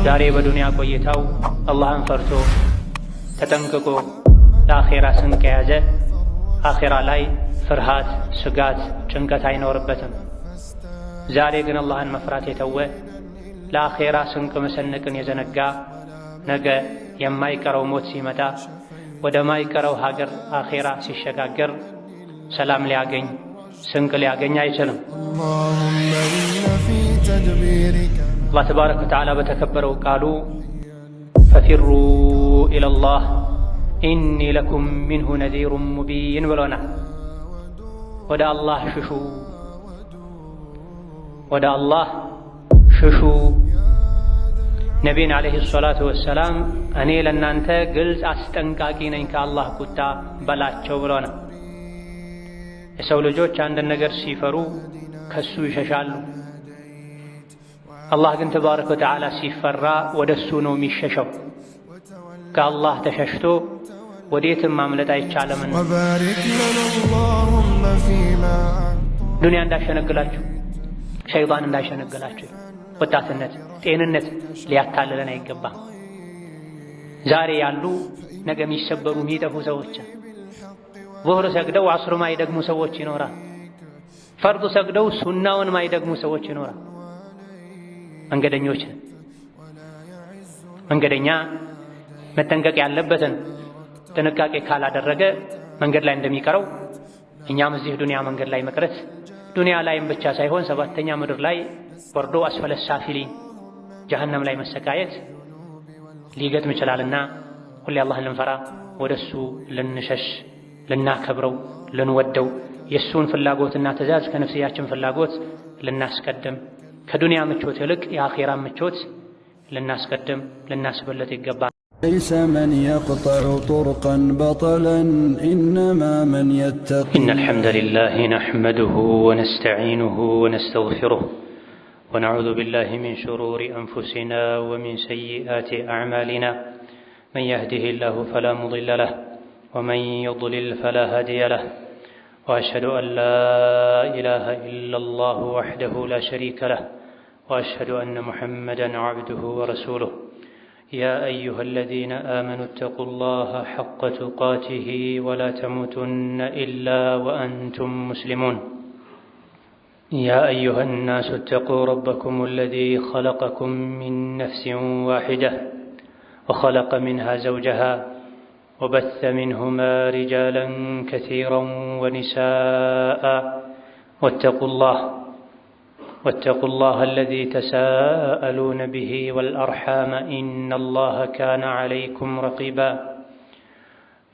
ዛሬ በዱንያ ቆይታው አላህን ፈርቶ ተጠንቅቆ ለአኼራ ስንቅ የያዘ አኼራ ላይ ፍርሃት፣ ስጋት፣ ጭንቀት አይኖርበትም። ዛሬ ግን አላህን መፍራት የተወ ለአኼራ ስንቅ መሰነቅን የዘነጋ ነገ የማይቀረው ሞት ሲመጣ ወደ ማይቀረው ሀገር አኼራ ሲሸጋገር ሰላም ሊያገኝ ስንቅ ሊያገኝ አይችልም። አላህ ተባረከ ወተዓላ በተከበረው ቃሉ ፈፊሩ ኢለላህ ኢኒ ለኩም ሚንሁ ነዚሩን ሙቢን ብሎናል። ወደ አላህ ሽሹ፣ ወደ አላህ ሽሹ። ነቢይን ዓለይሂ ሰላቱ ወሰላም እኔ ለእናንተ ግልጽ አስጠንቃቂ ነኝ ከአላህ ቁጣ በላቸው ብሎናል። የሰው ልጆች አንድን ነገር ሲፈሩ ከሱ ይሸሻሉ። አላህ ግን ተባረከ ወተዓላ ሲፈራ ወደ እሱ ነው የሚሸሸው። ከአላህ ተሸሽቶ ወዴትም ማምለጥ አይቻለምና ዱንያ እንዳሸነግላችሁ፣ ሸይጣን እንዳሸነግላችሁ፣ ወጣትነት፣ ጤንነት ሊያታልለን አይገባም። ዛሬ ያሉ ነገ የሚሰበሩ የሚጠፉ ሰዎች፣ ዙህር ሰግደው ዐስር ማይደግሙ ሰዎች ይኖራል። ፈርድ ሰግደው ሱናውን ማይደግሙ ሰዎች ይኖራል። መንገደኞች ነን። መንገደኛ መጠንቀቅ ያለበትን ጥንቃቄ ካላደረገ መንገድ ላይ እንደሚቀረው እኛም እዚህ ዱንያ መንገድ ላይ መቅረት፣ ዱንያ ላይም ብቻ ሳይሆን ሰባተኛ ምድር ላይ ወርዶ አስፈለ ሳፊሊን ጀሀነም ላይ መሰቃየት ሊገጥም ይችላልና ሁሌ አላህን ልንፈራ፣ ወደሱ ልንሸሽ፣ ልናከብረው፣ ልንወደው፣ የእሱን ፍላጎትና ትእዛዝ ከነፍስያችን ፍላጎት ልናስቀድም፣ ከዱንያ ምቾት ይልቅ የአኼራ ምቾት ልናስቀድም፣ ልናስበለጥ ይገባል። ليس من يقطع طرقا بطلا إنما من يتقي. إن الحمد لله نحمده ونستعينه ونستغفره ونعوذ بالله من شرور أنفسنا ومن سيئات أعمالنا. من يهده الله فلا مضل له ومن يضلل فلا هادي له. وأشهد أن لا إله إلا الله وحده لا شريك له. وأشهد أن محمدا عبده ورسوله. يا أيها الذين آمنوا اتقوا الله حق تقاته ولا تموتن إلا وأنتم مسلمون. يا أيها الناس اتقوا ربكم الذي خلقكم من نفس واحدة وخلق منها زوجها وبث منهما رجالا كثيرا ونساء. واتقوا الله الذي تساءلون به والأرحام إن الله كان عليكم رقيبا.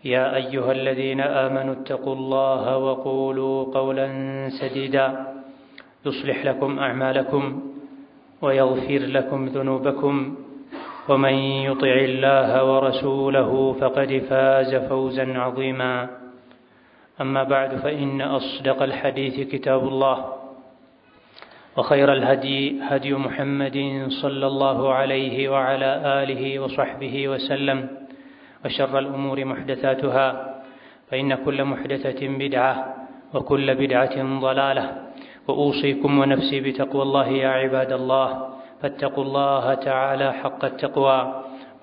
يا أيها الذين آمنوا اتقوا الله وقولوا قولا سديدا يصلح لكم أعمالكم ويغفر لكم ذنوبكم ومن يطع الله ورسوله فقد فاز فوزا عظيما. أما بعد فإن أصدق الحديث كتاب الله وخير الهدي هدي محمد صلى الله عليه وعلى آله وصحبه وسلم. وشر الأمور محدثاتها فإن كل محدثة بدعة وكل بدعة ضلالة. وأوصيكم ونفسي بتقوى الله يا عباد الله. فاتقوا الله تعالى حق التقوى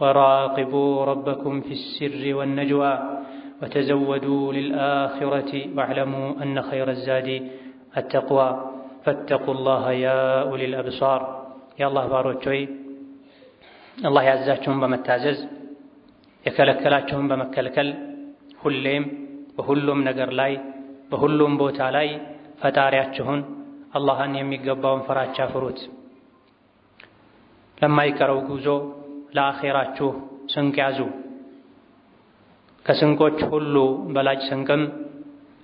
وراقبوا ربكم في السر والنجوى وتزودوا للآخرة واعلموا أن خير الزاد التقوى. فاتقوا الله يا أولي الأبصار. يا الله باروچوي الله ያዛችሁን በመታዘዝ የከለከላችሁን በመከልከል ሁሌም በሁሉም ነገር ላይ በሁሉም ቦታ ላይ ፈጣሪያችሁን አላህን የሚገባውን ፍራቻ ፍሩት። ለማይቀረው ጉዞ ለአኼራችሁ ስንቅ ያዙ። ከስንቆች ሁሉ በላጭ ስንቅም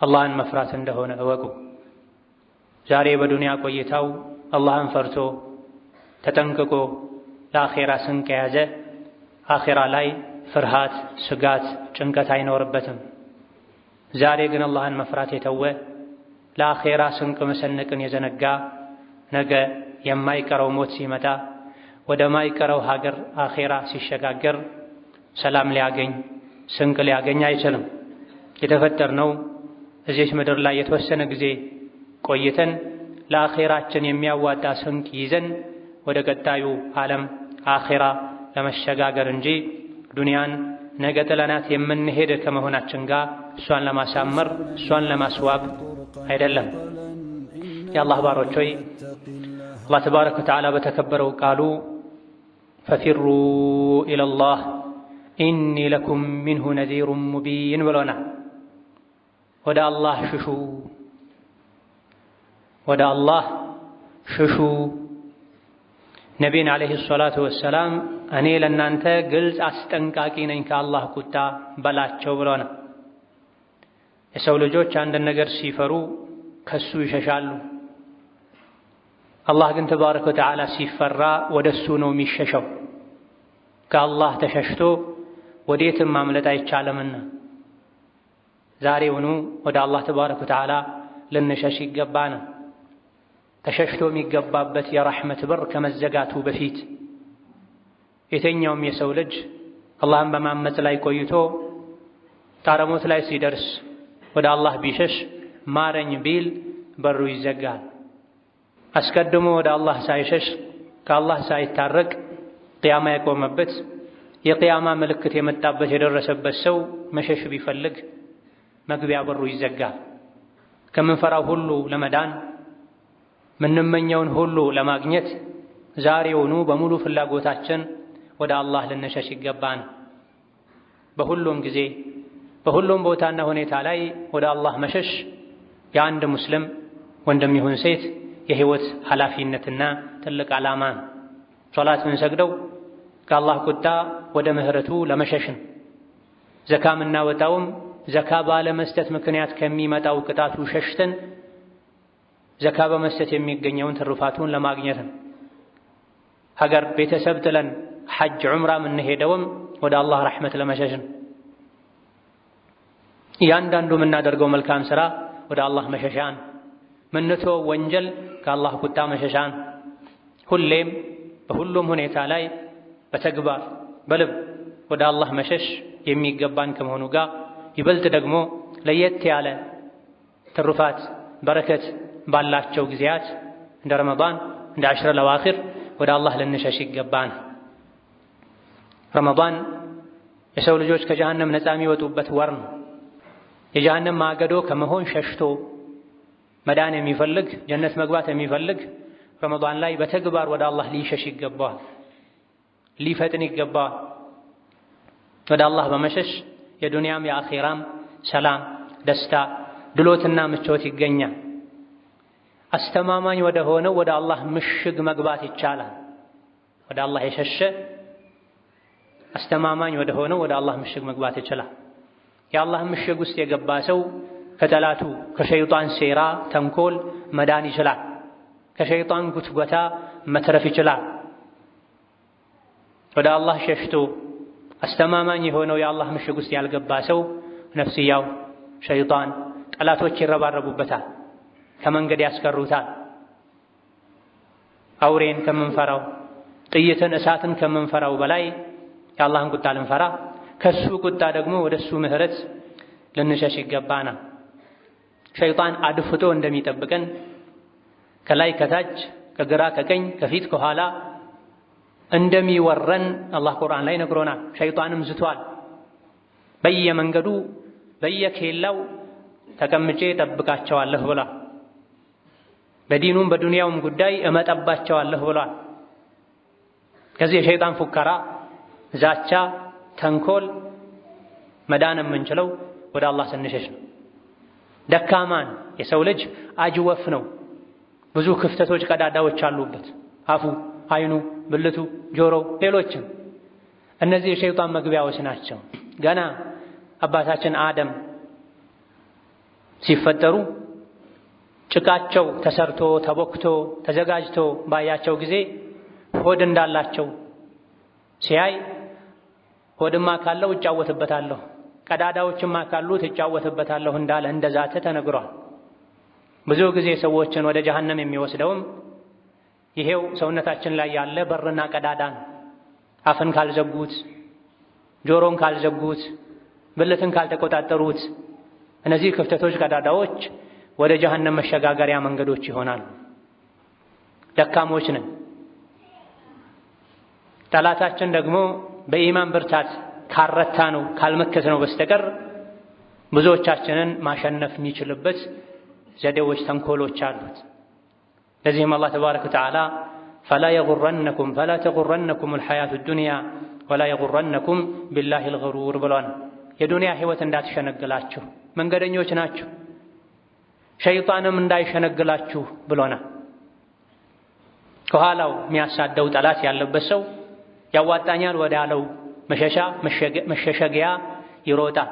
አላህን መፍራት እንደሆነ እወቁ። ዛሬ በዱንያ ቆይታው አላህን ፈርቶ ተጠንቅቆ ለአኼራ ስንቅ የያዘ አኼራ ላይ ፍርሃት፣ ስጋት፣ ጭንቀት አይኖርበትም። ዛሬ ግን አላህን መፍራት የተወ ለአኼራ ስንቅ መሰነቅን የዘነጋ ነገ የማይቀረው ሞት ሲመጣ ወደ ማይቀረው ሀገር አኼራ ሲሸጋገር ሰላም ሊያገኝ ስንቅ ሊያገኝ አይችልም። የተፈጠርነው እዚች ምድር ላይ የተወሰነ ጊዜ ቆይተን ለአኼራችን የሚያዋጣ ስንቅ ይዘን ወደ ቀጣዩ ዓለም አኺራ ለመሸጋገር እንጂ ዱንያን ነገ ጥለናት የምንሄድ ከመሆናችን ጋር እሷን ለማሳመር እሷን ለማስዋብ አይደለም። የአላህ ባሮች ሆይ አላህ ተባረከ ወተዓላ በተከበረው ቃሉ ፈፊሩ ኢለላህ ኢኒ ለኩም ሚንሁ ነዚሩን ሙቢን ብሎናል። ወደ አላህ ሽሹ፣ ወደ አላህ ሽሹ። ነቢይን ዓለይሂ ሰላቱ ወሰላም እኔ ለእናንተ ግልጽ አስጠንቃቂ ነኝ ከአላህ ቁጣ በላቸው ብሎናል። የሰው ልጆች አንድን ነገር ሲፈሩ ከሱ ይሸሻሉ። አላህ ግን ተባረከ ወተዓላ ሲፈራ ወደ እሱ ነው የሚሸሸው። ከአላህ ተሸሽቶ ወዴትም ማምለጥ አይቻልምና ዛሬውኑ ወደ አላህ ተባረከ ወተዓላ ልንሸሽ ይገባናል። ተሸሽቶ የሚገባበት የረሕመት በር ከመዘጋቱ በፊት የተኛውም የሰው ልጅ አላህን በማመፅ ላይ ቆይቶ ጣረሞት ላይ ሲደርስ ወደ አላህ ቢሸሽ ማረኝ ቢል በሩ ይዘጋል። አስቀድሞ ወደ አላህ ሳይሸሽ ከአላህ ሳይታረቅ ቅያማ የቆመበት የቅያማ ምልክት የመጣበት የደረሰበት ሰው መሸሽ ቢፈልግ መግቢያ በሩ ይዘጋል። ከምንፈራው ሁሉ ለመዳን ምንመኘውን ሁሉ ለማግኘት ዛሬውኑ በሙሉ ፍላጎታችን ወደ አላህ ልንሸሽ ይገባን። በሁሉም ጊዜ በሁሉም ቦታና ሁኔታ ላይ ወደ አላህ መሸሽ የአንድ ሙስሊም ወንድም ይሁን ሴት የህይወት ኃላፊነትና ትልቅ ዓላማ ነው። ሶላት የምንሰግደው ከአላህ ቁጣ ወደ ምህረቱ ለመሸሽን፣ ዘካ የምናወጣውም ዘካ ባለመስጠት ምክንያት ከሚመጣው ቅጣቱ ሸሽተን ዘካ በመስጠት የሚገኘውን ትሩፋቱን ለማግኘት ነው። ሀገር ቤተሰብ ጥለን ሐጅ ዑምራ የምንሄደውም ወደ አላህ ረሕመት ለመሸሽ ነው። እያንዳንዱ የምናደርገው መልካም ሥራ ወደ አላህ መሸሻን፣ ምንተወው ወንጀል ከአላህ ቁጣ መሸሻን። ሁሌም በሁሉም ሁኔታ ላይ በተግባር በልብ ወደ አላህ መሸሽ የሚገባን ከመሆኑ ጋር ይበልጥ ደግሞ ለየት ያለ ትሩፋት በረከት ባላቸው ጊዜያት እንደ ረመዳን እንደ ዐሽረል አዋኺር ወደ አላህ ልንሸሽ ይገባን። ረመዳን የሰው ልጆች ከጀሃነም ነፃ የሚወጡበት ወር ነው። የጀሃነም ማገዶ ከመሆን ሸሽቶ መዳን የሚፈልግ ጀነት መግባት የሚፈልግ ረመዳን ላይ በተግባር ወደ አላህ ሊሸሽ ይገባዋል፣ ሊፈጥን ይገባዋል። ወደ አላህ በመሸሽ የዱንያም የአኺራም ሰላም፣ ደስታ፣ ድሎትና ምቾት ይገኛል። አስተማማኝ ወደ ሆነው ወደ አላህ ምሽግ መግባት ይቻላል። ወደ አላህ የሸሸ አስተማማኝ ወደ ሆነው ወደ አላህ ምሽግ መግባት ይችላል። የአላህ ምሽግ ውስጥ የገባ ሰው ከጠላቱ ከሸይጣን ሴራ ተንኮል መዳን ይችላል። ከሸይጣን ጉትጎታ መትረፍ ይችላል። ወደ አላህ ሸሽቶ አስተማማኝ የሆነው የአላህ ምሽግ ውስጥ ያልገባ ሰው ነፍስያው፣ ሸይጣን፣ ጠላቶች ይረባረቡበታል፣ ከመንገድ ያስቀሩታል። አውሬን ከምንፈራው ጥይትን እሳትን ከምንፈራው በላይ የአላህን ቁጣ ልንፈራ ከሱ ቁጣ ደግሞ ወደሱ ምህረት ልንሸሽ ይገባና ሸይጣን አድፍጦ እንደሚጠብቀን ከላይ ከታች ከግራ ከቀኝ ከፊት ከኋላ እንደሚወረን አላህ ቁርአን ላይ ነግሮናል። ሸይጣንም ዝቷል። በየመንገዱ በየኬላው ተቀምጬ ጠብቃቸዋለሁ ብሏል። በዲኑም በዱንያውም ጉዳይ እመጠባቸዋለሁ ብሏል። ከዚህ የሸይጣን ፉከራ፣ ዛቻ፣ ተንኮል መዳን የምንችለው ወደ አላህ ስንሸሽ ነው። ደካማን የሰው ልጅ አጅወፍ ነው። ብዙ ክፍተቶች፣ ቀዳዳዎች አሉበት። አፉ፣ አይኑ፣ ብልቱ፣ ጆሮው፣ ሌሎችም እነዚህ የሸይጣን መግቢያዎች ናቸው። ገና አባታችን አደም ሲፈጠሩ ጭቃቸው ተሰርቶ ተቦክቶ ተዘጋጅቶ ባያቸው ጊዜ ሆድ እንዳላቸው ሲያይ ሆድማ ካለው እጫወትበታለሁ፣ ቀዳዳዎችማ ካሉት እጫወትበታለሁ እንዳለ እንደዛተ ተነግሯል። ብዙ ጊዜ ሰዎችን ወደ ጀሃነም የሚወስደውም ይሄው ሰውነታችን ላይ ያለ በርና ቀዳዳ ነው። አፍን ካልዘጉት፣ ጆሮን ካልዘጉት፣ ብልትን ካልተቆጣጠሩት እነዚህ ክፍተቶች፣ ቀዳዳዎች ወደ ጀሃነም መሸጋገሪያ መንገዶች ይሆናሉ። ደካሞች ነን። ጠላታችን ደግሞ በኢማን ብርታት ካረታ ነው ካልመከተ ነው በስተቀር ብዙዎቻችንን ማሸነፍ የሚችልበት ዘዴዎች ተንኮሎች አሉት። ለዚህም አላህ ተባረከ ወተዓላ فلا تغرنكم الحياة الدنيا ولا يغرنكم بالله الغرور ብሏል። የዱንያ ህይወት እንዳትሸነግላችሁ መንገደኞች ናችሁ፣ ሸይጣንም እንዳይሸነግላችሁ ብሎናል። ከኋላው የሚያሳደው ጠላት ያለበት ሰው ያዋጣኛል ወዳለው መሸሸጊያ ይሮጣል።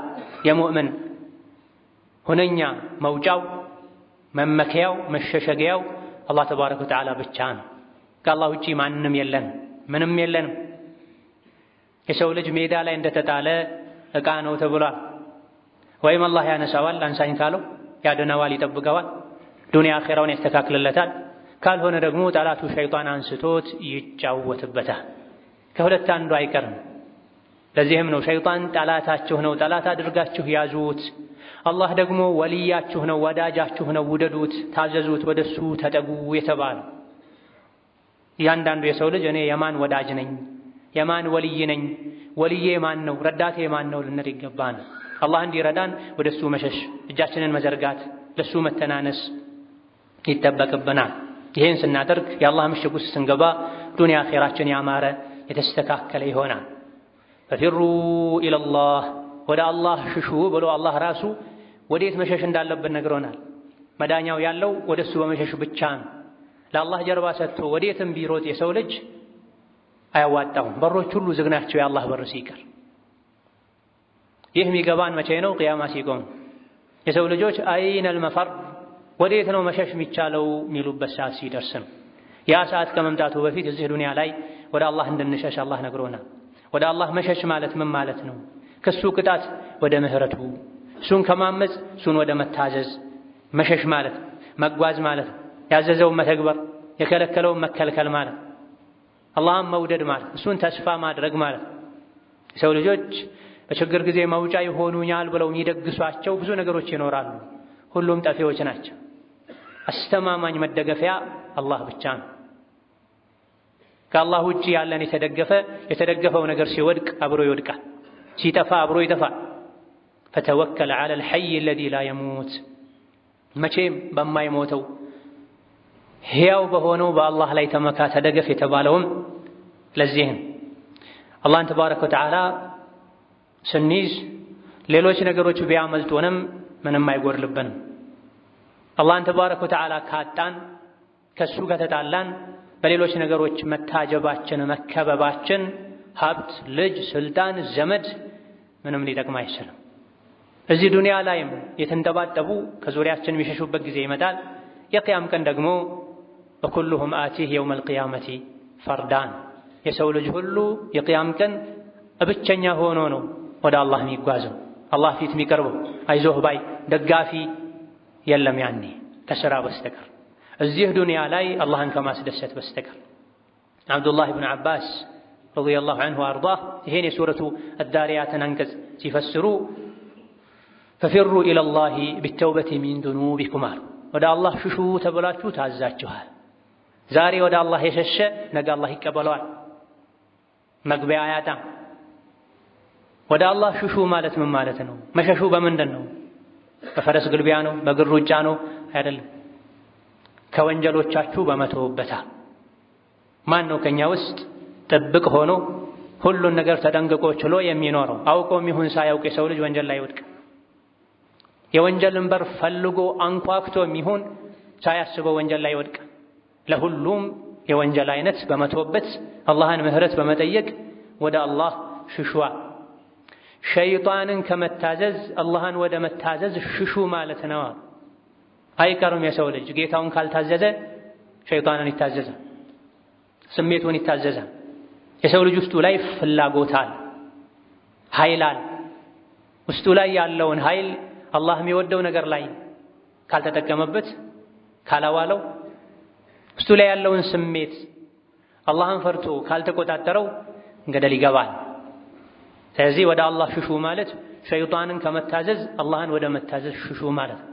የሙእምን ሁነኛ መውጫው መመከያው መሸሸጊያው አላህ ተባረከ ወተዓላ ብቻ ነው። ከአላህ ውጪ ማንም የለን፣ ምንም የለንም። የሰው ልጅ ሜዳ ላይ እንደተጣለ ዕቃ ነው ተብሏል። ወይም አላህ ያነሳዋል አንሳኝ ካለው ያድነዋል፣ ይጠብቀዋል፣ ዱንያ አኺራውን ያስተካክልለታል። ካልሆነ ደግሞ ጠላቱ ሸይጣን አንስቶት ይጫወትበታል። ከሁለት አንዱ አይቀርም። ለዚህም ነው ሸይጣን ጠላታችሁ ነው፣ ጠላት አድርጋችሁ ያዙት። አላህ ደግሞ ወልያችሁ ነው፣ ወዳጃችሁ ነው፣ ውደዱት፣ ታዘዙት፣ ወደሱ ተጠጉ የተባለ። እያንዳንዱ የሰው ልጅ እኔ የማን ወዳጅ ነኝ፣ የማን ወልይ ነኝ፣ ወልዬ ማን ነው፣ ረዳቴ ማን ነው ልንል ይገባል። አላህ እንዲረዳን ወደሱ መሸሽ፣ እጃችንን መዘርጋት፣ ለሱ መተናነስ ይጠበቅብናል። ይህን ስናደርግ የአላህ ምሽግ ውስጥ ስንገባ ዱንያ አኺራችን ያማረ የተስተካከለ ይሆናል። ፈፊሩ ኢለላህ ወደ አላህ ሽሹ ብሎ አላህ ራሱ ወዴት መሸሽ እንዳለብን ነግሮናል። መዳኛው ያለው ወደሱ በመሸሽ ብቻ ነው። ለአላህ ጀርባ ሰጥቶ ወዴትም ቢሮጥ የሰው ልጅ አያዋጣውም። በሮች ሁሉ ዝግ ናቸው የአላህ በር ሲቀር። ይህ የሚገባን መቼ ነው? ቅያማ ሲቆም የሰው ልጆች አይነል መፈር ወዴት ነው መሸሽ የሚቻለው የሚሉበት ሰዓት ሲደርስ ነው። ያ ሰዓት ከመምጣቱ በፊት እዚህ ዱንያ ላይ ወደ አላህ እንድንሸሽ አላህ ነግሮናል። ወደ አላህ መሸሽ ማለት ምን ማለት ነው? ከሱ ቅጣት ወደ ምህረቱ፣ እሱን ከማመፅ እሱን ወደ መታዘዝ መሸሽ ማለት መጓዝ ማለት ያዘዘውን መተግበር የከለከለውን መከልከል ማለት አላህን መውደድ ማለት እሱን ተስፋ ማድረግ ማለት። የሰው ልጆች በችግር ጊዜ መውጫ ይሆኑኛል ብለው የሚደግሷቸው ብዙ ነገሮች ይኖራሉ። ሁሉም ጠፊዎች ናቸው። አስተማማኝ መደገፊያ አላህ ብቻ ነው። ከአላህ ውጪ ያለን የተደገፈው ነገር ሲወድቅ አብሮ ይወድቃል፣ ሲጠፋ አብሮ ይጠፋል። ፈተወከል ዐለል ሐይ አለዚ ላ የሙት መቼም በማይሞተው ሕያው በሆነው በአላህ ላይ ተመካ ተደገፍ የተባለውም ለዚህም አላህን ተባረከ ወተዓላ ስንይዝ ሌሎች ነገሮች ቢያመልጡንም ምንም አይጎድልብንም። አላህን ተባረከ ወተዓላ ካጣን ከሱ ከተጣላን በሌሎች ነገሮች መታጀባችን መከበባችን ሀብት፣ ልጅ፣ ስልጣን፣ ዘመድ ምንም ሊጠቅም አይችልም። እዚህ ዱንያ ላይም የተንጠባጠቡ ከዙሪያችን የሚሸሹበት ጊዜ ይመጣል። የቅያም ቀን ደግሞ ወኩሉሁም አቲህ የውመል ቂያመቲ ፈርዳን የሰው ልጅ ሁሉ የቅያም ቀን ብቸኛ ሆኖ ነው ወደ አላህ የሚጓዘው፣ አላህ ፊት የሚቀርበው። አይዞህ ባይ ደጋፊ የለም ያኔ ከስራ በስተቀር እዚህ ዱንያ ላይ አላህን ከማስደሰት በስተቀር። አብዱላህ ብን ዓባስ ረዲየላሁ ዐንሁ ወአርዳህ ይሄን የሱረቱ አዳሪያትን አንቀጽ ሲፈስሩ ፈፊሩ ኢለላሂ ቢተውበቲ ሚን ዙኑቢኩም አሉ። ወደ አላህ ሽሹ ተብላችሁ ታዛችኋል። ዛሬ ወደ አላህ የሸሸ ነገ አላህ ይቀበለዋል፣ መግቢያ አያጣም። ወደ አላህ ሽሹ ማለት ምን ማለት ነው? መሸሹ በምንድን ነው? በፈረስ ግልቢያ ነው? በእግር ሩጫ ነው? አይደለም። ከወንጀሎቻችሁ በመተውበታ። ማን ነው ከኛ ውስጥ ጥብቅ ሆኖ ሁሉን ነገር ተጠንቅቆ ችሎ የሚኖረው? አውቆም ይሁን ሳያውቅ የሰው ልጅ ወንጀል ላይ ይወድቅ። የወንጀልን በር ፈልጎ አንኳክቶም ይሁን ሳያስበው ወንጀል ላይ ይወድቅ። ለሁሉም የወንጀል አይነት በመተውበት አላህን ምህረት በመጠየቅ ወደ አላህ ሽሹዋ። ሸይጣንን ከመታዘዝ አላህን ወደ መታዘዝ ሽሹ ማለት ነው። አይቀርም የሰው ልጅ ጌታውን ካልታዘዘ ሸይጣንን ይታዘዛል፣ ስሜቱን ይታዘዛል። የሰው ልጅ ውስጡ ላይ ፍላጎታል፣ ኃይላል። ውስጡ ላይ ያለውን ኃይል አላህ የሚወደው ነገር ላይ ካልተጠቀመበት ካላዋለው፣ ውስጡ ላይ ያለውን ስሜት አላህን ፈርቶ ካልተቆጣጠረው ገደል ይገባል። ስለዚህ ወደ አላህ ሽሹ ማለት ሸይጣንን ከመታዘዝ አላህን ወደ መታዘዝ ሽሹ ማለት ነው።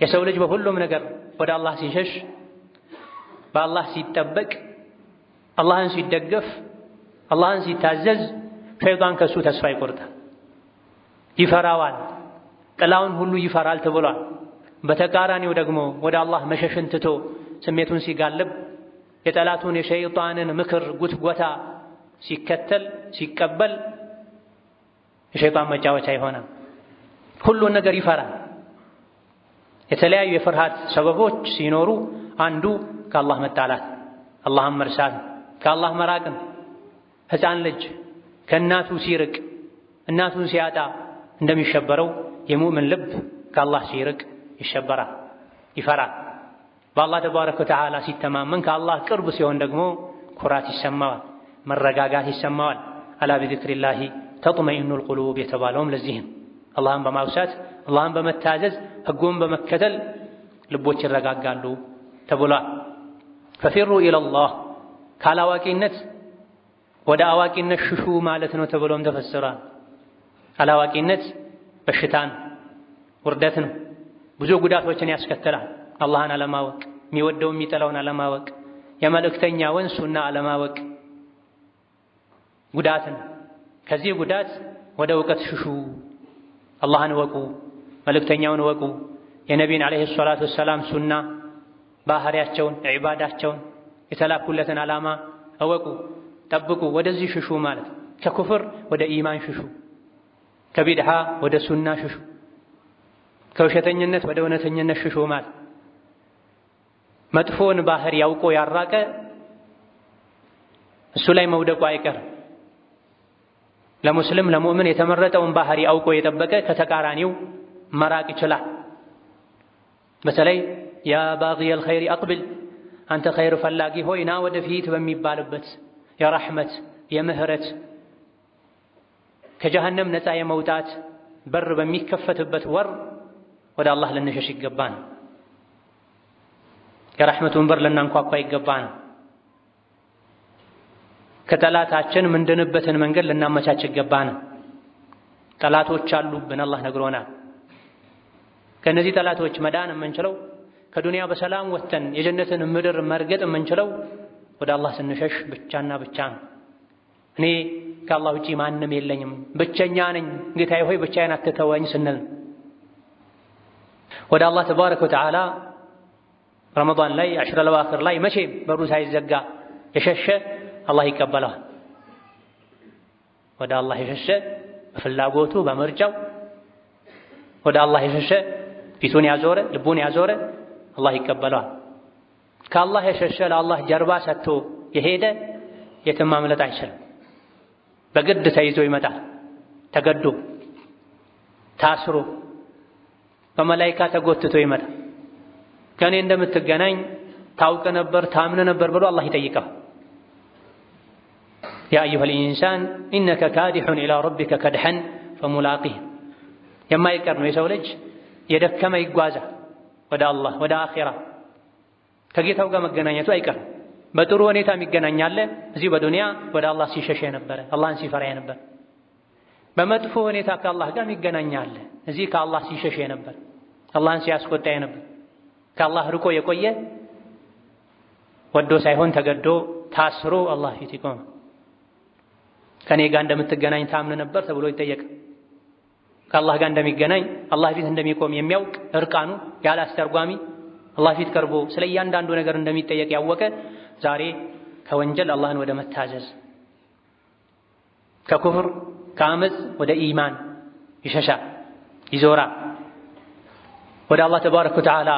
የሰው ልጅ በሁሉም ነገር ወደ አላህ ሲሸሽ፣ በአላህ ሲጠበቅ፣ አላህን ሲደገፍ አላህን ሲታዘዝ ሸይጣን ከሱ ተስፋ ይቆርጣል፣ ይፈራዋል፣ ጥላውን ሁሉ ይፈራል ተብሏል። በተቃራኒው ደግሞ ወደ አላህ መሸሽን ትቶ ስሜቱን ሲጋልብ የጠላቱን የሸይጣንን ምክር ጉትጎታ ሲከተል ሲቀበል የሸይጣን መጫወቻ ይሆናል። ሁሉን ነገር ይፈራል። የተለያዩ የፍርሃት ሰበቦች ሲኖሩ አንዱ ከአላህ መጣላት፣ አላህን መርሳት፣ ከአላህ መራቅን። ሕፃን ልጅ ከእናቱ ሲርቅ እናቱን ሲያጣ እንደሚሸበረው የሙእምን ልብ ከአላህ ሲርቅ ይሸበራል፣ ይፈራል። በአላህ ተባረከ ወተዓላ ሲተማመን ከአላህ ቅርብ ሲሆን ደግሞ ኩራት ይሰማዋል፣ መረጋጋት ይሰማዋል። አላ ቢዚክሪላሂ ተጥመኢኑል ቁሉብ የተባለውም ለዚህም አላህን በማውሳት አላህን በመታዘዝ ሕጉን በመከተል ልቦች ይረጋጋሉ ተብሏል። ፈፊሩ ኢለላህ ካላዋቂነት ወደ አዋቂነት ሽሹ ማለት ነው ተብሎም ተፈስሯል። አላዋቂነት በሽታን ውርደት ነው፣ ብዙ ጉዳቶችን ያስከትላል። አላህን አለማወቅ፣ የሚወደው የሚጠላውን አለማወቅ፣ የመልእክተኛውን ሱና አለማወቅ ጉዳትን። ከዚህ ጉዳት ወደ እውቀት ሽሹ፣ አላህን እወቁ፣ መልእክተኛውን እወቁ፣ የነቢይን ዓለይሂ ሰላቱ ወሰላም ሱና ባህሪያቸውን፣ ዒባዳቸውን፣ የተላኩለትን ዓላማ እወቁ፣ ጠብቁ። ወደዚህ ሽሹ ማለት ከኩፍር ወደ ኢማን ሽሹ፣ ከቢድዓ ወደ ሱና ሽሹ፣ ከውሸተኝነት ወደ እውነተኝነት ሽሹ ማለት መጥፎን ባህሪ ያውቆ ያራቀ እሱ ላይ መውደቁ አይቀርም። ለሙስሊም ለሙእምን የተመረጠውን ባህሪ አውቆ የጠበቀ ከተቃራኒው መራቅ ይችላል። በተለይ ያ ባጊየል ኸይሪ አቅብል፣ አንተ ኸይር ፈላጊ ሆይ ና ወደፊት በሚባልበት የረሕመት የምህረት ከጀሃነም ነፃ የመውጣት በር በሚከፈትበት ወር ወደ አላህ ልንሸሽ ይገባን። የረሕመቱን በር ልናንኳኳ ይገባን። ከጠላታችን ምንድንበትን መንገድ ልናመቻች ይገባን። ጠላቶች አሉብን፣ አላህ ነግሮናል። ከእነዚህ ጠላቶች መዳን የምንችለው ከዱንያ በሰላም ወጥተን የጀነትን ምድር መርገጥ የምንችለው ወደ አላህ ስንሸሽ ብቻና ብቻ ነው። እኔ ከአላህ ውጪ ማንም የለኝም፣ ብቸኛ ነኝ፣ ጌታዬ ሆይ ብቻዬን አትተወኝ ስንል ወደ አላህ ተባረከ ወተዓላ ረመዳን ላይ አሽረል አዋኺር ላይ መቼም በሩ ሳይዘጋ የሸሸ አላህ ይቀበለዋል። ወደ አላህ የሸሸ በፍላጎቱ በምርጫው ወደ አላህ የሸሸ ፊቱን ያዞረ ልቡን ያዞረ አላህ ይቀበለዋል። ከአላህ የሸሸ ለአላህ ጀርባ ሰጥቶ የሄደ የትም ማምለጥ አይችልም። በግድ ተይዞ ይመጣል። ተገዶ ታስሮ በመላኢካ ተጎትቶ ይመጣል። ከእኔ እንደምትገናኝ ታውቅ ነበር ታምን ነበር ብሎ አላህ ይጠይቀው። ያ አዩሀል ኢንሳን ኢነከ ካዲሑን ኢላ ረቢከ ከድሐን ፈሙላቂህ። የማይቀር ነው የሰው ልጅ የደከመ ይጓዛል ወደ አላህ ወደ አኺራ ከጌታው ጋር መገናኘቱ አይቀርም። በጥሩ ሁኔታ የሚገናኛለ እዚህ በዱንያ ወደ አላህ ሲሸሽ የነበረ አላህን ሲፈራ የነበረ፣ በመጥፎ ሁኔታ ከአላህ ጋር የሚገናኛለ እዚህ ከአላህ ሲሸሽ የነበረ አላህን ሲያስቆጣ የነበረ፣ ከአላህ ርቆ የቆየ ወዶ ሳይሆን ተገዶ ታስሮ አላህ ፊት ይቆም። ከኔ ጋር እንደምትገናኝ ታምን ነበር ተብሎ ይጠየቅ። ከአላህ ጋር እንደሚገናኝ አላህ ፊት እንደሚቆም የሚያውቅ እርቃኑ ያለ አስተርጓሚ አላህ ፊት ቀርቦ ስለ እያንዳንዱ ነገር እንደሚጠየቅ ያወቀ ዛሬ ከወንጀል አላህን ወደ መታዘዝ ከኩፍር ከአመፅ ወደ ኢማን ይሸሻል፣ ይዞራል። ወደ አላህ ተባረከ ወተዓላ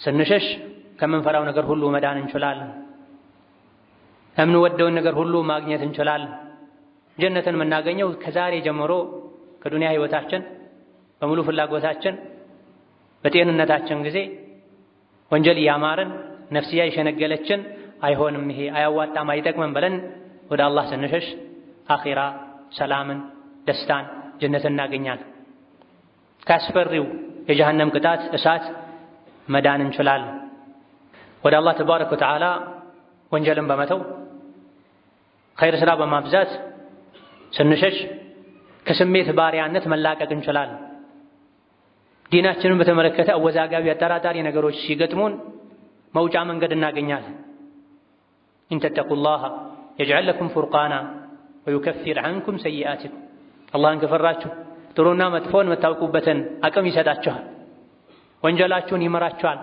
ስንሸሽ ከምንፈራው ነገር ሁሉ መዳን እንችላለን። የምንወደውን ነገር ሁሉ ማግኘት እንችላለን። ጀነትን የምናገኘው ከዛሬ ጀምሮ ከዱንያ ህይወታችን በሙሉ ፍላጎታችን በጤንነታችን ጊዜ ወንጀል እያማረን ነፍስያ የሸነገለችን አይሆንም፣ ይሄ አያዋጣም፣ አይጠቅምም ብለን ወደ አላህ ስንሸሽ አኺራ ሰላምን፣ ደስታን፣ ጀነትን እናገኛለን። ካስፈሪው የጀሃነም ቅጣት እሳት መዳን እንችላለን። ወደ አላህ ተባረከ ወተዓላ ወንጀልን በመተው ኸይር ስራ በማብዛት ስንሸሽ ከስሜት ባሪያነት መላቀቅ እንችላለን። ዲናችንን በተመለከተ አወዛጋቢ አጠራጣሪ ነገሮች ሲገጥሙን መውጫ መንገድ እናገኛለን። ኢንተተቁላህ يجعل لكم فرقانا ويكفر عنكم سيئاتكم አላህን ከፈራችሁ ጥሩና መጥፎን መታወቁበትን አቅም ይሰጣችኋል ወንጀላችሁን ይመራችኋል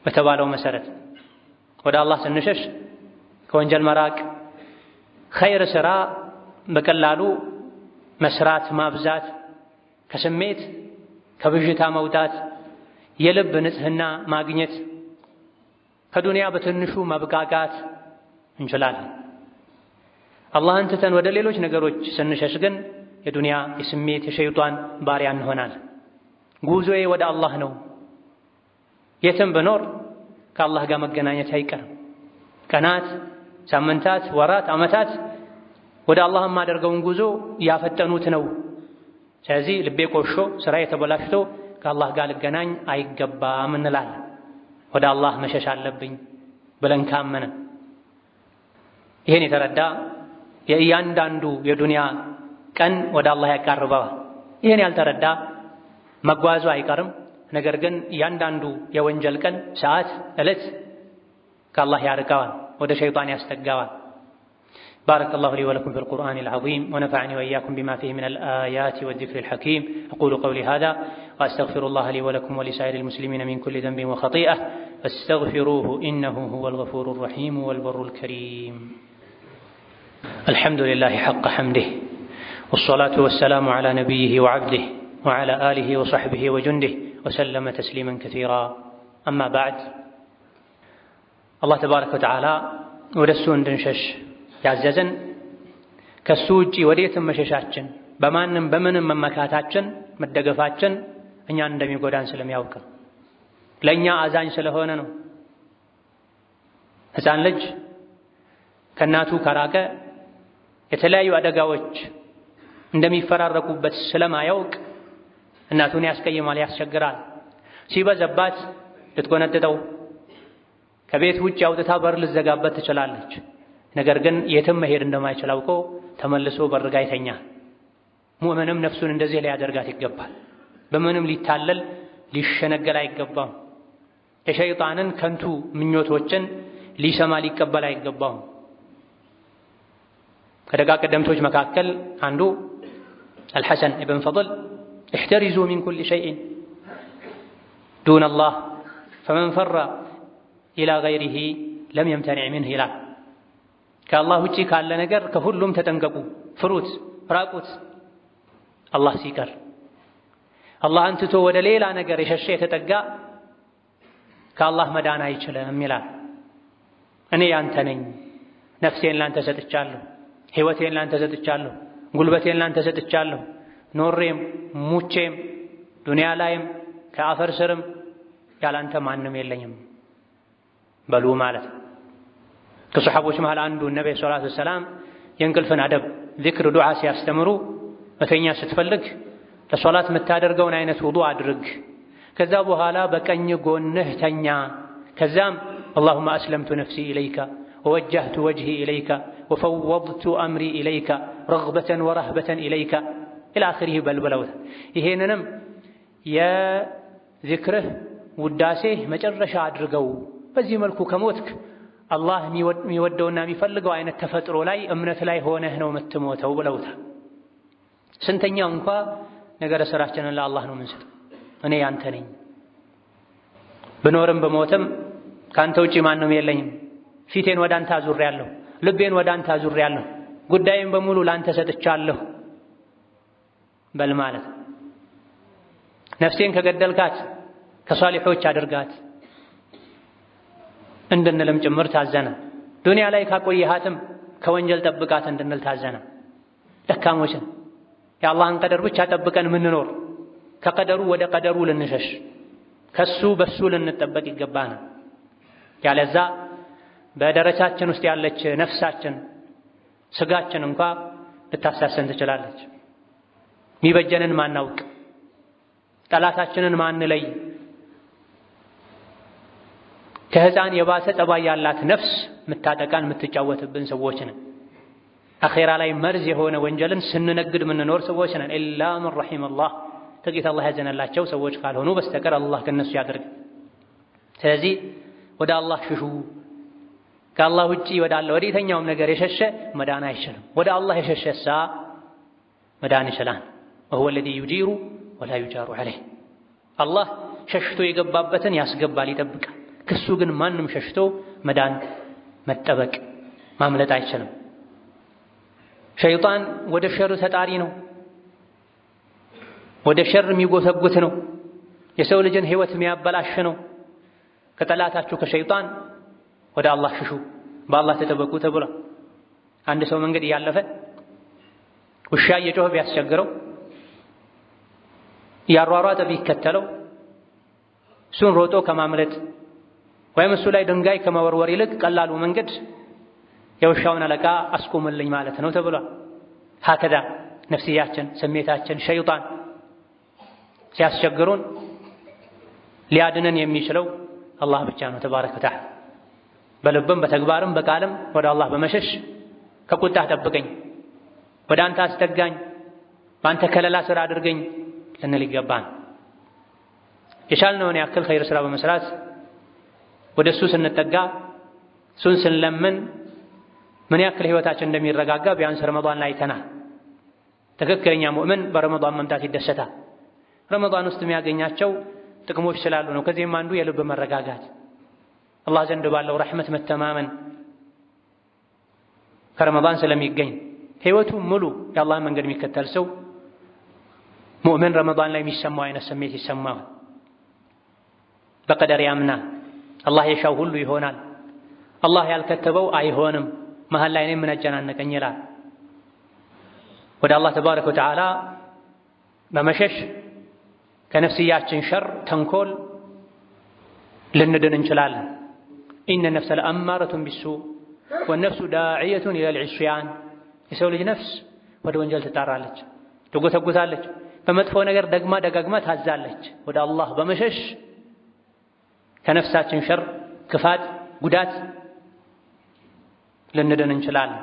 በተባለው መሰረት ወደ አላህ ስንሸሽ ከወንጀል መራቅ ኸይር ስራ በቀላሉ መስራት ማብዛት ከስሜት ከብዥታ መውጣት የልብ ንጽህና ማግኘት ከዱንያ በትንሹ መብቃቃት እንችላለን አላህን ትተን ወደ ሌሎች ነገሮች ስንሸሽ ግን የዱንያ የስሜት የሸይጣን ባሪያ እንሆናለን ጉዞዬ ወደ አላህ ነው የትም ብኖር ከአላህ ጋር መገናኘት አይቀርም ቀናት ሳምንታት ወራት አመታት ወደ አላህ ማደርገውን ጉዞ ያፈጠኑት ነው ስለዚህ ልቤ ቆሾ ስራዬ ተበላሽቶ ከአላህ ጋር ልገናኝ አይገባም እንላለን ወደ አላህ መሸሽ አለብኝ ብለን ካመንን ይሄን የተረዳ የእያንዳንዱ የዱንያ ቀን ወደ አላህ ያቃርበዋል ይሄን ያልተረዳ መጓዙ አይቀርም ነገር ግን እያንዳንዱ የወንጀል ቀን ሰዓት እለት ከአላህ ያርቀዋል ወደ ሸይጣን ያስጠጋዋል بارك الله لي ولكم في القرآن العظيم ونفعني وإياكم بما فيه من الآيات والذكر الحكيم أقول قولي هذا وأستغفر الله لي ولكم ولسائر المسلمين من كل ذنب وخطيئة فاستغفروه إنه هو الغفور الرحيم والبر الكريم الحمد لله حق حمده والصلاة والسلام على نبيه وعبده وعلى آله وصحبه وجنده وسلم تسليما كثيرا أما بعد الله تبارك وتعالى ودسون دنشش ያዘዘን ከሱ ውጪ ወዴትም መሸሻችን በማንም በምንም መመካታችን መደገፋችን እኛን እንደሚጎዳን ስለሚያውቅ ለኛ አዛኝ ስለሆነ ነው ሕፃን ልጅ ከናቱ ከራቀ የተለያዩ አደጋዎች እንደሚፈራረቁበት ስለማያውቅ እናቱን ያስቀይማል ያስቸግራል ሲበዛባት ልትቆነጥጠው ከቤት ውጪ አውጥታ በር ልዘጋበት ትችላለች ነገር ግን የትም መሄድ እንደማይችል አውቆ ተመልሶ በርጋ ይተኛል ሙእምንም ነፍሱን እንደዚህ ሊያደርጋት ይገባል በምንም ሊታለል ሊሸነገል አይገባም የሸይጣንን ከንቱ ምኞቶችን ሊሰማ ሊቀበል አይገባም ከደጋ ቀደምቶች መካከል አንዱ الحسن ابن فضل احترزوا من كل شيء دون الله فمن فر إلى غيره لم يمتنع منه لا ከአላህ ውጪ ካለ ነገር ከሁሉም ተጠንቀቁ ፍሩት ራቁት አላህ ሲቀር አላህን ትቶ ወደ ሌላ ነገር የሸሸ የተጠጋ ከአላህ መዳን አይችልም ይላል እኔ ያንተ ነኝ ነፍሴን ላንተ ሰጥቻለሁ ሕይወቴን ላንተ ሰጥቻለሁ ጉልበቴን ላንተ ሰጥቻለሁ ኖሬም ሙቼም ዱንያ ላይም ከአፈር ስርም ያላንተ ማንም የለኝም በሉ ማለት ከሱሐቦች መሃል አንዱ ነብዩ ሰለላሁ ዐለይሂ ወሰለም የእንቅልፍን አደብ ዚክር ዱዓ ሲያስተምሩ መተኛ ስትፈልግ ለሶላት የምታደርገውን አይነት ውዱእ አድርግ ከዛ በኋላ በቀኝ ጎንህ ተኛ ከዛም اللهم اسلمت نفسي اليك ووجهت وجهي اليك وفوضت امري اليك رغبة ورهبة اليك الى اخره በልበለውት ይሄንንም የዚክርህ ውዳሴህ መጨረሻ አድርገው በዚህ መልኩ ከሞትክ አላህ የሚወደውና የሚፈልገው አይነት ተፈጥሮ ላይ እምነት ላይ ሆነህ ነው የምትሞተው ብለውታል ስንተኛው እንኳን ነገረ ስራችንን ለአላህ ነው የምንሰጠው እኔ ያንተ ነኝ ብኖርም በሞትም ካንተ ውጪ ማንም የለኝም ፊቴን ወደ አንተ አዙሬያለሁ ልቤን ወደ አንተ አዙሬያለሁ ጉዳይን በሙሉ ላንተ ሰጥቻለሁ በል ማለት ነፍሴን ከገደልካት ከሷሊሖች አድርጋት እንድንልም ጭምር ታዘነ ዱንያ ላይ ካቆየሃትም ከወንጀል ጠብቃት እንድንል ታዘነ ደካሞችን የአላህን ቀደር ብቻ ጠብቀን ምንኖር ከቀደሩ ወደ ቀደሩ ልንሸሽ ከሱ በሱ ልንጠበቅ ይገባና ያለዛ በደረጃችን ውስጥ ያለች ነፍሳችን ስጋችን እንኳን ልታሳሰን ትችላለች ሚበጀንን ማናውቅ ጠላታችንን ማንለይ ከህፃን የባሰ ጠባይ ያላት ነፍስ ምታጠቃን ምትጫወትብን ሰዎች ነን አኺራ ላይ መርዝ የሆነ ወንጀልን ስንነግድ ምንኖር ሰዎች ነን ኢላ መን ረሒመ አላህ ጥቂት አላህ ያዘነላቸው ሰዎች ካልሆኑ በስተቀር አላህ ከነሱ ያደርግ ስለዚህ ወደ አላህ ሽሹ ከአላህ ውጪ ወዳለ ወደ የትኛውም ነገር የሸሸ መዳን አይችልም። ወደ አላህ የሸሸሳ መዳን ይችላል። وهو الذي يجير ولا يجار عليه አላህ ሸሽቶ የገባበትን ያስገባል ይጠብቃል። ከሱ ግን ማንም ሸሽቶ መዳን መጠበቅ ማምለጥ አይችልም። ሸይጣን ወደ ሸር ተጣሪ ነው። ወደ ሸር የሚጎተጉት ነው። የሰው ልጅን ህይወት የሚያበላሽ ነው። ከጠላታችሁ ከሸይጣን ወደ አላህ ሽሹ፣ በአላህ ተጠበቁ ተብሏል። አንድ ሰው መንገድ እያለፈ ውሻ እየጮኸ ቢያስቸግረው ያሯሯጠ ቢከተለው እሱን ሮጦ ከማምለጥ ወይም እሱ ላይ ድንጋይ ከመወርወር ይልቅ ቀላሉ መንገድ የውሻውን አለቃ አስቆምልኝ ማለት ነው ተብሏል። ሀከዛ ነፍስያችን፣ ስሜታችን፣ ሸይጣን ሲያስቸግሩን ሊያድነን የሚችለው አላህ ብቻ ነው ተባረከ ወተዓላ። በልብም በተግባርም በቃልም ወደ አላህ በመሸሽ ከቁጣህ ጠብቀኝ፣ ወደ አንተ አስጠጋኝ፣ በአንተ ከለላ ስራ አድርገኝ ልንል ይገባን። የቻልነውን ያክል ኸይር ስራ በመስራት ወደ እሱ ስንጠጋ እሱን ስንለምን ምን ያክል ህይወታችን እንደሚረጋጋ ቢያንስ ረመዳን ላይ አይተናል። ትክክለኛ ሙእምን በረመዳን መምጣት ይደሰታል። ረመዳን ውስጥ የሚያገኛቸው ጥቅሞች ስላሉ ነው። ከዚህም አንዱ የልብ መረጋጋት፣ አላህ ዘንድ ባለው ረሕመት መተማመን ከረመዳን ስለሚገኝ ህይወቱ ሙሉ የአላህን መንገድ የሚከተል ሰው ሙእምን ረመዳን ላይ የሚሰማው አይነት ስሜት ይሰማዋል። በቀደር ያምናል። አላህ የሻው ሁሉ ይሆናል፣ አላህ ያልከተበው አይሆንም፣ መሀል ላይ እኔ ምን አጨናነቀኝ ይላል። ወደ አላህ ተባረከ ወተዓላ በመሸሽ ከነፍስያችን ሸር ተንኮል ልንድን እንችላለን። ኢነ ነፍሰ ለአማረቱን ቢሱእ ወነፍሱ ዳዕየቱን ኢለል ዒስያን። የሰው ልጅ ነፍስ ወደ ወንጀል ትጣራለች፣ ትጎተጉታለች፣ በመጥፎ ነገር ደግማ ደጋግማ ታዛለች። ወደ አላህ በመሸሽ ከነፍሳችን ሸር፣ ክፋት፣ ጉዳት ልንድን እንችላለን።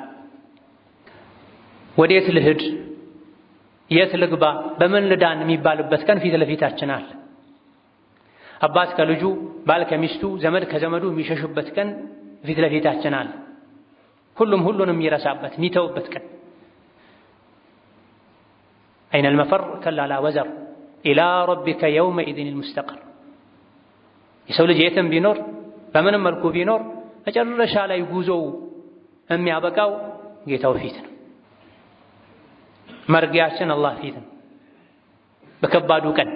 ወዴት ልሂድ፣ የት ልግባ፣ በምን ልዳን የሚባልበት ቀን ፊት ለፊታችን አለ። አባት ከልጁ፣ ባል ከሚስቱ፣ ዘመድ ከዘመዱ የሚሸሽበት ቀን ፊት ለፊታችን አለ። ሁሉም ሁሉንም የሚረሳበት የሚተውበት ቀን። አይነል መፈር ከላ ላ ወዘር ኢላ ረቢከ የውመኢዝኒል ሙስተቀር። የሰው ልጅ የትም ቢኖር በምንም መልኩ ቢኖር መጨረሻ ላይ ጉዞው የሚያበቃው ጌታው ፊት ነው። መርጊያችን አላህ ፊት ነው። በከባዱ ቀን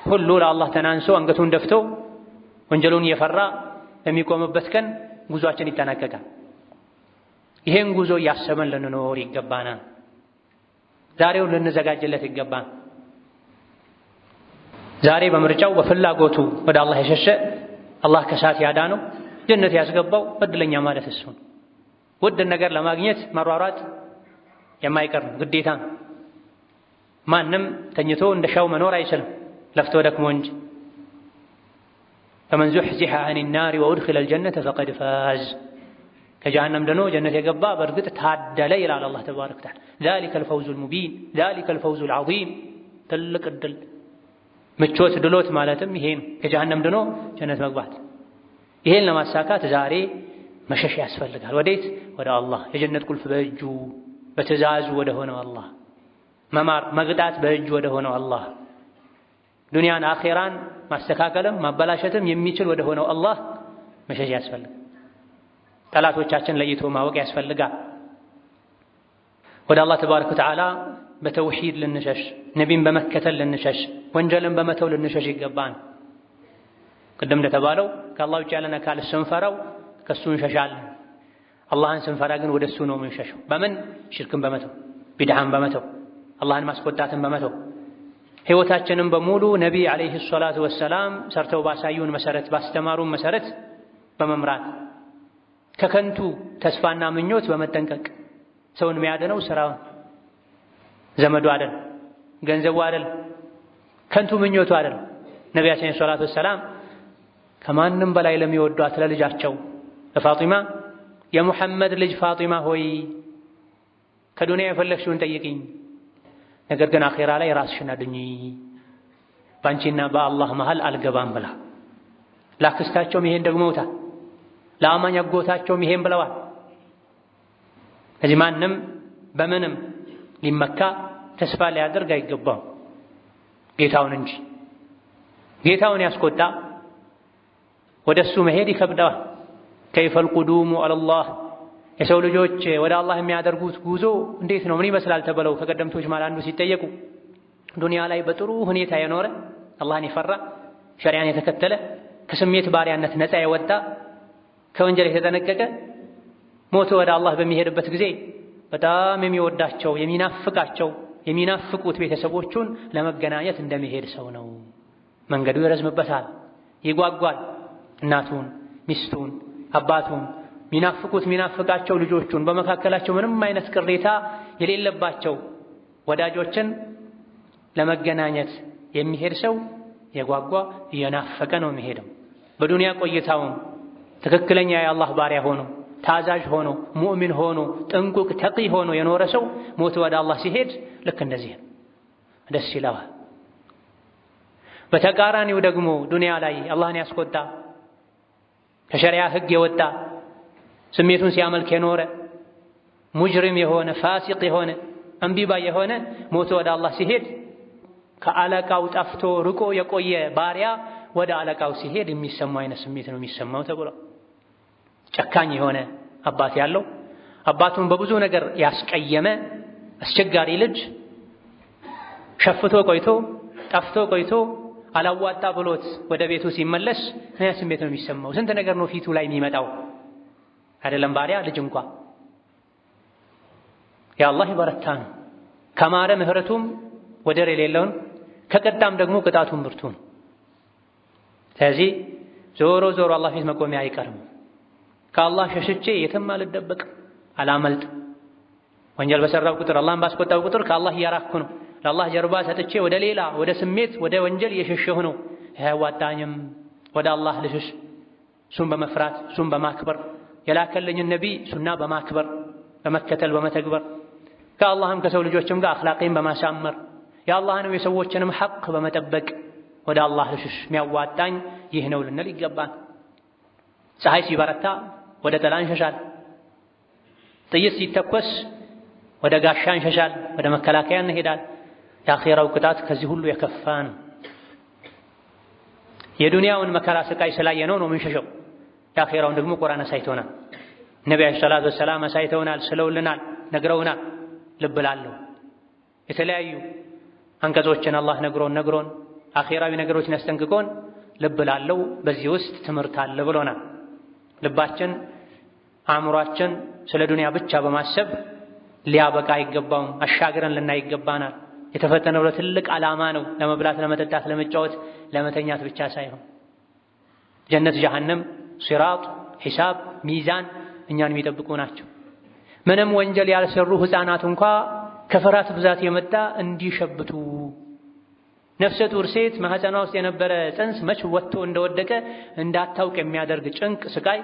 ሁሉ ለአላህ ተናንሶ አንገቱን ደፍቶ ወንጀሉን እየፈራ የሚቆምበት ቀን ጉዞአችን ይጠናቀቃል። ይሄን ጉዞ እያሰበን ልንኖር ይገባናል። ዛሬው ልንዘጋጅለት ይገባል። ዛሬ በምርጫው በፍላጎቱ ወደ አላህ የሸሸ አላህ ከሳት ያዳነው ጀነት ያስገባው እድለኛ ማለት እሱ ነው። ውድ ነገር ለማግኘት መሯሯጥ የማይቀር ግዴታ ነው። ማንም ተኝቶ እንደሻው መኖር አይችልም፣ ለፍቶ ደክሞ እንጂ። ፈመን ዙሕዚሐ ዐኒ ናሪ ወኡድኺለ አልጀነተ ፈቀድ ፋዝ። ከጀሃነም ድኖ ጀነት የገባ በእርግጥ ታደለ ይላል አላህ ተባረከ ወተዓላ። ዛሊከል ፈውዙል ሙቢን፣ ዛሊከል ፈውዙል ዐዚም። ትልቅ እድል፣ ምቾት፣ ድሎት ማለትም ይሄ ነው። ከጀሃነም ድኖ ጀነት መግባት። ይሄን ለማሳካት ዛሬ መሸሽ ያስፈልጋል። ወዴት? ወደ አላህ። የጀነት ቁልፍ በእጁ በትእዛዙ ወደ ሆነው አላህ መማር መግጣት በእጁ ወደ ሆነው አላህ ዱንያን አኼራን ማስተካከልም ማበላሸትም የሚችል ወደ ሆነው አላህ መሸሽ ያስፈልጋል። ጠላቶቻችን ለይቶ ማወቅ ያስፈልጋል። ወደ አላህ ተባረከ ወተዓላ በተውሂድ ልንሸሽ፣ ነቢን በመከተል ልንሸሽ፣ ወንጀልን በመተው ልንሸሽ ይገባን። ቅድም እንደተባለው ከአላህ ውጭ ያለን አካል ስንፈራው ከሱ እንሸሻለን። አላህን ስንፈራ ግን ወደ እሱ ነው የምንሸሸው። በምን? ሽርክን በመተው፣ ቢድዓን በመተው፣ አላህን ማስቆጣትን በመተው፣ ህይወታችንን በሙሉ ነቢይ ዓለይሂ ሰላቱ ወሰላም ሰርተው ባሳዩን መሰረት ባስተማሩን መሰረት በመምራት ከከንቱ ተስፋና ምኞት በመጠንቀቅ ሰውን የሚያድነው ስራውን፣ ዘመዱ አይደል፣ ገንዘቡ አይደል፣ ከንቱ ምኞቱ አይደል። ነቢያችን ሰለላሁ ዐለይሂ ወሰለም ከማንም በላይ ለሚወዷት ለልጃቸው ለፋጢማ የሙሐመድ ልጅ ፋጢማ ሆይ ከዱንያ የፈለግሽውን ጠይቅኝ፣ ነገር ግን አኼራ ላይ ራስሽን አድኚ፣ በአንቺና በአላህ መሃል አልገባም ብላ ላክስታቸውም ይሄን ደግመውታል። ለአማኝ አጎታቸውም ይሄን ብለዋል። እዚህ ማንም በምንም ሊመካ ተስፋ ሊያደርግ አይገባም ጌታውን እንጂ። ጌታውን ያስቆጣ ወደሱ መሄድ ይከብደዋል። ከይፈል ቁዱሙ አለላህ የሰው ልጆች ወደ አላህ የሚያደርጉት ጉዞ እንዴት ነው ምን ይመስላል ተብለው ከቀደምቶች ማለት አንዱ ሲጠየቁ ዱንያ ላይ በጥሩ ሁኔታ የኖረ አላህን የፈራ ሸሪዓን የተከተለ ከስሜት ባሪያነት ነፃ የወጣ ከወንጀል የተጠነቀቀ ሞቶ ወደ አላህ በሚሄድበት ጊዜ በጣም የሚወዳቸው የሚናፍቁት ቤተሰቦቹን ለመገናኘት እንደሚሄድ ሰው ነው። መንገዱ ይረዝምበታል፣ ይጓጓል። እናቱን፣ ሚስቱን፣ አባቱን ሚናፍቃቸው ልጆቹን በመካከላቸው ምንም አይነት ቅሬታ የሌለባቸው ወዳጆችን ለመገናኘት የሚሄድ ሰው የጓጓ እየናፈቀ ነው የሚሄደው። በዱንያ ቆይታውም ትክክለኛ የአላህ ባሪያ ሆኖ ታዛዥ ሆኖ ሙእሚን ሆኖ ጥንቁቅ ተቂ ሆኖ የኖረ ሰው ሞቶ ወደ አላህ ሲሄድ ልክ እንደዚህ ደስ ይለዋል። በተቃራኒው ደግሞ ዱንያ ላይ አላህን ያስቆጣ ከሸሪዓ ሕግ የወጣ ስሜቱን ሲያመልክ የኖረ ሙጅሪም የሆነ ፋሲቅ የሆነ አንቢባ የሆነ ሞቶ ወደ አላህ ሲሄድ ከአለቃው ጠፍቶ ርቆ የቆየ ባሪያ ወደ አለቃው ሲሄድ የሚሰማው አይነት ስሜት ነው የሚሰማው ተብሎ ጨካኝ የሆነ አባት ያለው አባቱን በብዙ ነገር ያስቀየመ አስቸጋሪ ልጅ ሸፍቶ ቆይቶ ጠፍቶ ቆይቶ አላዋጣ ብሎት ወደ ቤቱ ሲመለስ ያ ስሜት ነው የሚሰማው። ስንት ነገር ነው ፊቱ ላይ የሚመጣው አይደለም ባሪያ ልጅ እንኳ የአላህ ይበረታ ነው። ከማረ ምህረቱም ወደር የሌለውን ከቀጣም ደግሞ ቅጣቱም ብርቱ ነው። ስለዚህ ዞሮ ዞሮ አላህ ፊት መቆሚያ አይቀርም። ከአላህ ሸሽቼ የትም አልደበቅ አላመልጥ። ወንጀል በሰራው ቁጥር አላህን ባስቆጣው ቁጥር ከአላህ እያራኩ ነው። ለአላህ ጀርባ ሰጥቼ ወደ ሌላ ወደ ስሜት ወደ ወንጀል እየሸሸሁ ነው። አያዋጣኝም። ወደ አላህ ልሽሽ እሱን በመፍራት እሱን በማክበር የላከልኝን ነቢይ ሱና በማክበር በመከተል በመተግበር ከአላህም ከሰው ልጆችም ጋር አኽላቄን በማሳመር የአላህንም የሰዎችንም ሐቅ በመጠበቅ ወደ አላህ ልሽሽ የሚያዋጣኝ ይህ ነው ልንል ይገባል። ፀሐይ ሲበረታ ወደ ጥላ እንሸሻል። ጥይት ሲተኮስ ወደ ጋሻ እንሸሻል፣ ወደ መከላከያ እንሄዳል። የአኼራው ቅጣት ከዚህ ሁሉ የከፋ ነው። የዱንያውን መከራ ስቃይ ስላየነው ነው የምንሸሸው። የአኼራውን ደግሞ ቁርአን አሳይቶናል። ነቢ ዓለይሂ ሰላቱ ወሰላም አሳይተውናል፣ ስለውልናል፣ ነግረውናል። ልብ ላለው የተለያዩ አንቀጾችን አላህ ነግሮን አኼራዊ ነገሮችን ያስጠንቅቆን ልብ ላለው በዚህ ውስጥ ትምህርት አለ ብሎናል። ልባችን አእምሯችን ስለ ዱንያ ብቻ በማሰብ ሊያበቃ አይገባውም። አሻግረን ልናይ ይገባናል። የተፈተነው ለትልቅ ዓላማ ነው። ለመብላት፣ ለመጠጣት፣ ለመጫወት፣ ለመተኛት ብቻ ሳይሆን ጀነት፣ ጀሃነም፣ ሲራጥ፣ ሒሳብ፣ ሚዛን እኛን የሚጠብቁ ናቸው። ምንም ወንጀል ያልሰሩ ሕፃናት እንኳ ከፍርሃት ብዛት የመጣ እንዲሸብቱ ነፍሰ ጡር ሴት ማህፀኗ ውስጥ የነበረ ጽንስ መች ወጥቶ እንደወደቀ እንዳታውቅ የሚያደርግ ጭንቅ ስቃይ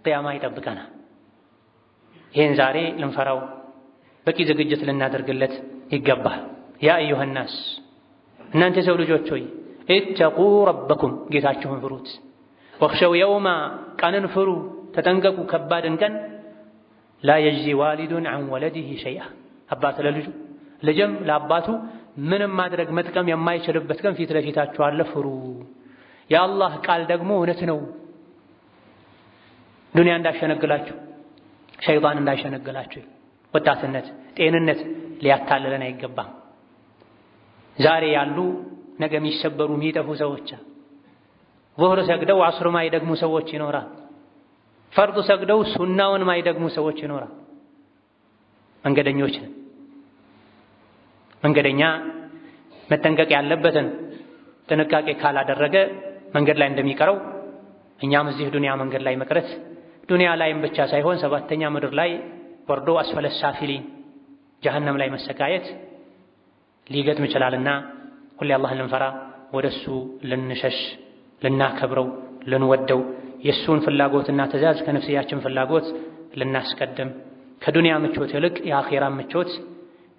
ቅያማ ይጠብቀናል። ይህን ዛሬ ልንፈራው በቂ ዝግጅት ልናደርግለት ይገባል። ያ አዩሃ ናስ እናንተ የሰው ልጆች ሆይ ኢተቁ ረበኩም ጌታችሁን ፍሩት። ወኽሸው የውማ ቀንን ፍሩ ተጠንቀቁ ከባድን ቀን ላ የጅዚ ዋሊዱን ዐን ወለዲሂ ሸይአ አባት ለልጁ ልጅም ለአባቱ ምንም ማድረግ መጥቀም የማይችልበት ቀን ፊት ለፊታችሁ አለ፣ ፍሩ። የአላህ ቃል ደግሞ እውነት ነው። ዱንያ እንዳሸነግላችሁ ሸይጣን እንዳሸነግላችሁ ወጣትነት፣ ጤንነት ሊያታልለን አይገባም። ዛሬ ያሉ ነገ የሚሰበሩ የሚጠፉ ሰዎች ዙህር ሰግደው ዐስር ማይደግሙ ሰዎች ይኖራል። ፈርድ ሰግደው ሱናውን ማይደግሙ ሰዎች ይኖራል። መንገደኞች ነን። መንገደኛ መጠንቀቅ ያለበትን ጥንቃቄ ካላደረገ መንገድ ላይ እንደሚቀረው እኛም እዚህ ዱንያ መንገድ ላይ መቅረት ዱንያ ላይም ብቻ ሳይሆን ሰባተኛ ምድር ላይ ወርዶ አስፈለ ሳፊሊን ጀሀነም ላይ መሰቃየት ሊገጥም ይችላልና ሁሌ አላህን ልንፈራ ወደሱ ልንሸሽ ልናከብረው ልንወደው የእሱን ፍላጎትና ትእዛዝ ከነፍስያችን ፍላጎት ልናስቀድም ከዱንያ ምቾት ይልቅ የአኼራ ምቾት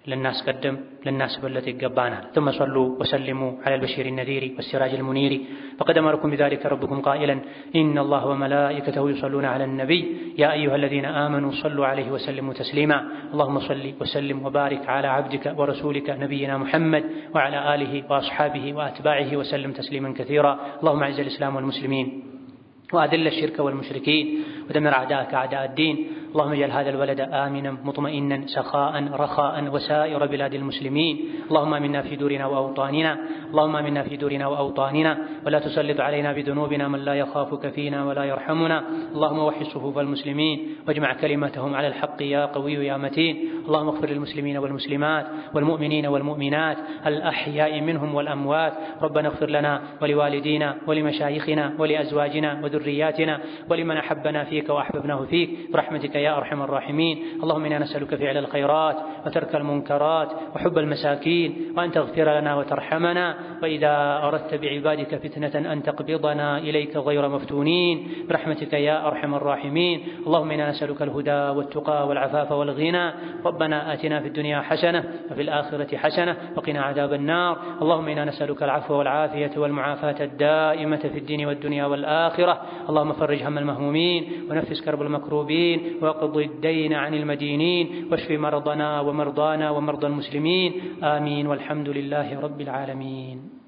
للناس قدم للناس بالتي قبانا. ثم صلوا وسلموا على البشير النذير والسراج المنير، فقد أمركم بذلك ربكم قائلا: إن الله وملائكته يصلون على النبي يا أيها الذين آمنوا صلوا عليه وسلموا تسليما. اللهم صل وسلم وبارك على عبدك ورسولك نبينا محمد وعلى آله وأصحابه وأتباعه وسلم تسليما كثيرا. اللهم أعز الإسلام والمسلمين وأذل الشرك والمشركين ودمر أعداءك أعداء الدين. اللهم اجعل هذا البلد آمنا مطمئنا سخاء رخاء وسائر بلاد المسلمين. اللهم آمنا في دورنا وأوطاننا، اللهم آمنا في دورنا وأوطاننا، ولا تسلط علينا بذنوبنا من لا يخافك فينا ولا يرحمنا. اللهم وحد صفوف المسلمين واجمع كلمتهم على الحق يا قوي يا متين. اللهم اغفر للمسلمين والمسلمات والمؤمنين والمؤمنات الأحياء منهم والأموات. ربنا اغفر لنا ولوالدينا ولمشايخنا ولأزواجنا وذرياتنا ولمن أحبنا فيك وأحببناه فيك برحمتك يا أرحم الراحمين. اللهم إنا نسألك فعل الخيرات وترك المنكرات وحب المساكين، وأن تغفر لنا وترحمنا، وإذا أردت بعبادك فتنة أن تقبضنا إليك غير مفتونين برحمتك يا أرحم الراحمين. اللهم إنا نسألك الهدى والتقى والعفاف والغنى. ربنا آتنا في الدنيا حسنة وفي الآخرة حسنة وقنا عذاب النار. اللهم إنا نسألك العفو والعافية والمعافاة الدائمة في الدين والدنيا والآخرة. اللهم فرج هم المهمومين ونفس كرب المكروبين واقض الدين عن المدينين واشف مرضنا ومرضانا ومرضى المسلمين. آمين والحمد لله رب العالمين.